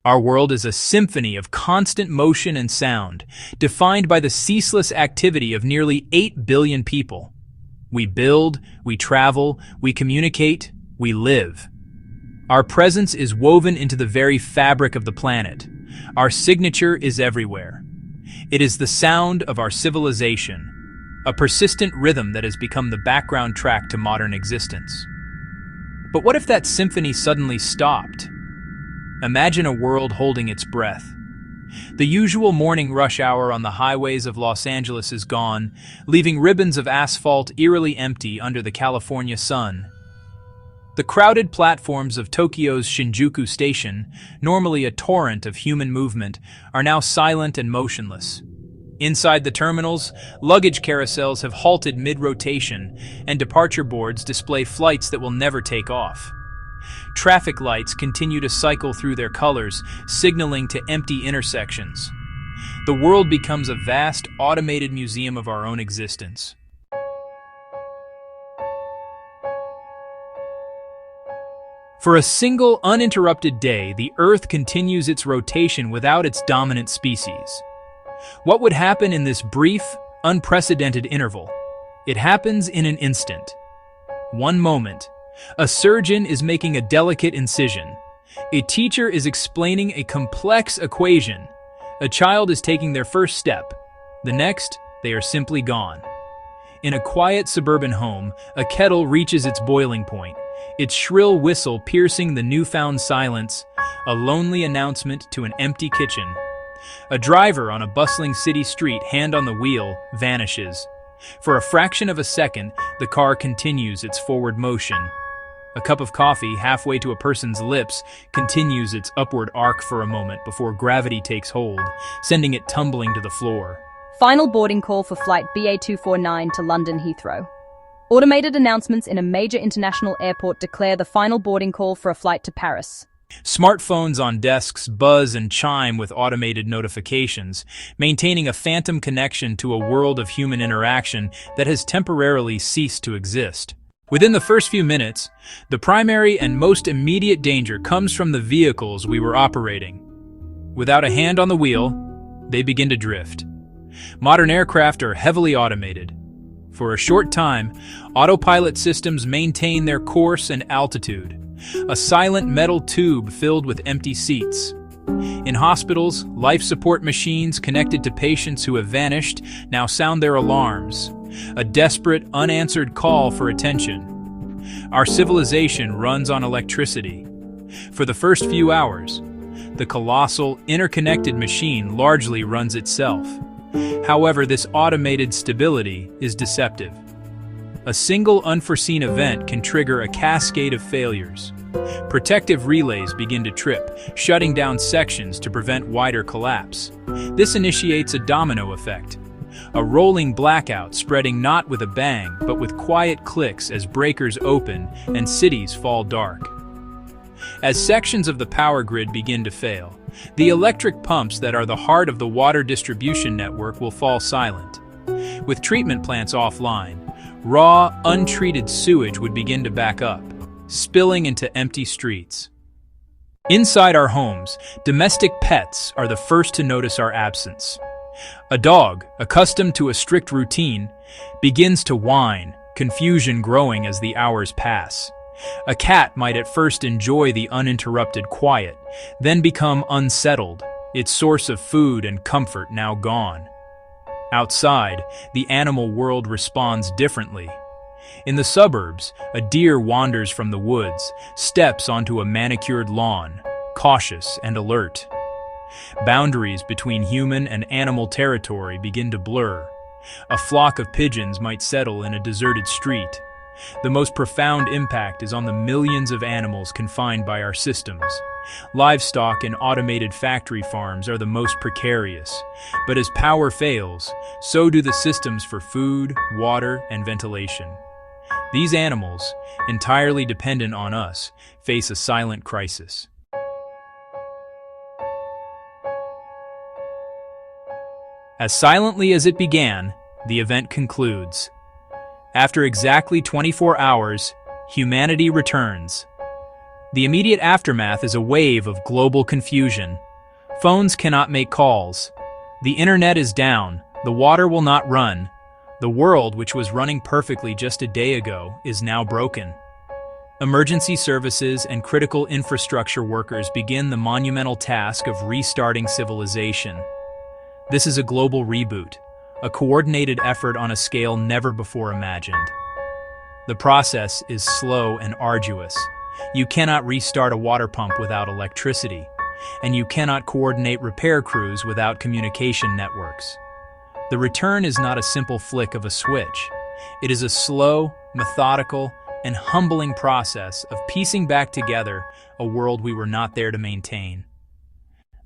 Our world is a symphony of constant motion and sound, defined by the ceaseless activity of nearly 8 billion people. We build, we travel, we communicate, we live. Our presence is woven into the very fabric of the planet. Our signature is everywhere. It is the sound of our civilization, a persistent rhythm that has become the background track to modern existence. But what if that symphony suddenly stopped? Imagine a world holding its breath. The usual morning rush hour on the highways of Los Angeles is gone, leaving ribbons of asphalt eerily empty under the California sun. The crowded platforms of Tokyo's Shinjuku station, normally a torrent of human movement, are now silent and motionless. Inside the terminals, luggage carousels have halted mid-rotation, and departure boards display flights that will never take off. Traffic lights continue to cycle through their colors, signaling to empty intersections. The world becomes a vast, automated museum of our own existence. For a single, uninterrupted day, the Earth continues its rotation without its dominant species. What would happen in this brief, unprecedented interval? It happens in an instant. One moment. A surgeon is making a delicate incision. A teacher is explaining a complex equation. A child is taking their first step. The next, they are simply gone. In a quiet suburban home, a kettle reaches its boiling point, its shrill whistle piercing the newfound silence, a lonely announcement to an empty kitchen. A driver on a bustling city street, hand on the wheel, vanishes. For a fraction of a second, the car continues its forward motion. A cup of coffee, halfway to a person's lips, continues its upward arc for a moment before gravity takes hold, sending it tumbling to the floor. Final boarding call for flight BA249 to London Heathrow. Automated announcements in a major international airport declare the final boarding call for a flight to Paris. Smartphones on desks buzz and chime with automated notifications, maintaining a phantom connection to a world of human interaction that has temporarily ceased to exist. Within the first few minutes, the primary and most immediate danger comes from the vehicles we were operating. Without a hand on the wheel, they begin to drift. Modern aircraft are heavily automated. For a short time, autopilot systems maintain their course and altitude, a silent metal tube filled with empty seats. In hospitals, life support machines connected to patients who have vanished now sound their alarms, a desperate, unanswered call for attention. Our civilization runs on electricity. For the first few hours, the colossal, interconnected machine largely runs itself. However, this automated stability is deceptive. A single unforeseen event can trigger a cascade of failures. Protective relays begin to trip, shutting down sections to prevent wider collapse. This initiates a domino effect, a rolling blackout spreading not with a bang, but with quiet clicks as breakers open and cities fall dark. As sections of the power grid begin to fail, the electric pumps that are the heart of the water distribution network will fall silent. With treatment plants offline, raw, untreated sewage would begin to back up, spilling into empty streets. Inside our homes, domestic pets are the first to notice our absence. A dog, accustomed to a strict routine, begins to whine, confusion growing as the hours pass. A cat might at first enjoy the uninterrupted quiet, then become unsettled, its source of food and comfort now gone. Outside, the animal world responds differently. In the suburbs, a deer wanders from the woods, steps onto a manicured lawn, cautious and alert. Boundaries between human and animal territory begin to blur. A flock of pigeons might settle in a deserted street. The most profound impact is on the millions of animals confined by our systems. Livestock and automated factory farms are the most precarious, but as power fails, so do the systems for food, water, and ventilation. These animals, entirely dependent on us, face a silent crisis. As silently as it began, the event concludes. After exactly 24 hours, humanity returns. The immediate aftermath is a wave of global confusion. Phones cannot make calls. The internet is down. The water will not run. The world, which was running perfectly just a day ago, is now broken. Emergency services and critical infrastructure workers begin the monumental task of restarting civilization. This is a global reboot, a coordinated effort on a scale never before imagined. The process is slow and arduous. You cannot restart a water pump without electricity, and you cannot coordinate repair crews without communication networks. The return is not a simple flick of a switch. It is a slow, methodical, and humbling process of piecing back together a world we were not there to maintain.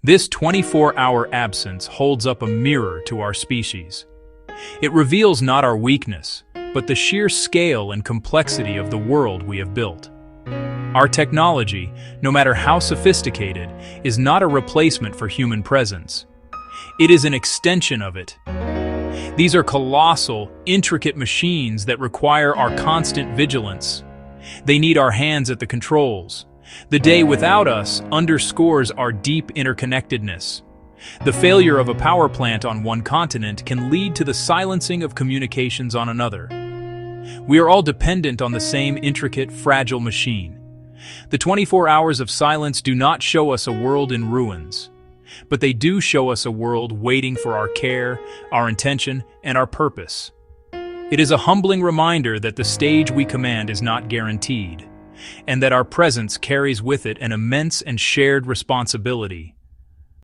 This 24-hour absence holds up a mirror to our species. It reveals not our weakness, but the sheer scale and complexity of the world we have built. Our technology, no matter how sophisticated, is not a replacement for human presence. It is an extension of it. These are colossal, intricate machines that require our constant vigilance. They need our hands at the controls. The day without us underscores our deep interconnectedness. The failure of a power plant on one continent can lead to the silencing of communications on another. We are all dependent on the same intricate, fragile machine. The 24 hours of silence do not show us a world in ruins, but they do show us a world waiting for our care, our intention, and our purpose. It is a humbling reminder that the stage we command is not guaranteed, and that our presence carries with it an immense and shared responsibility.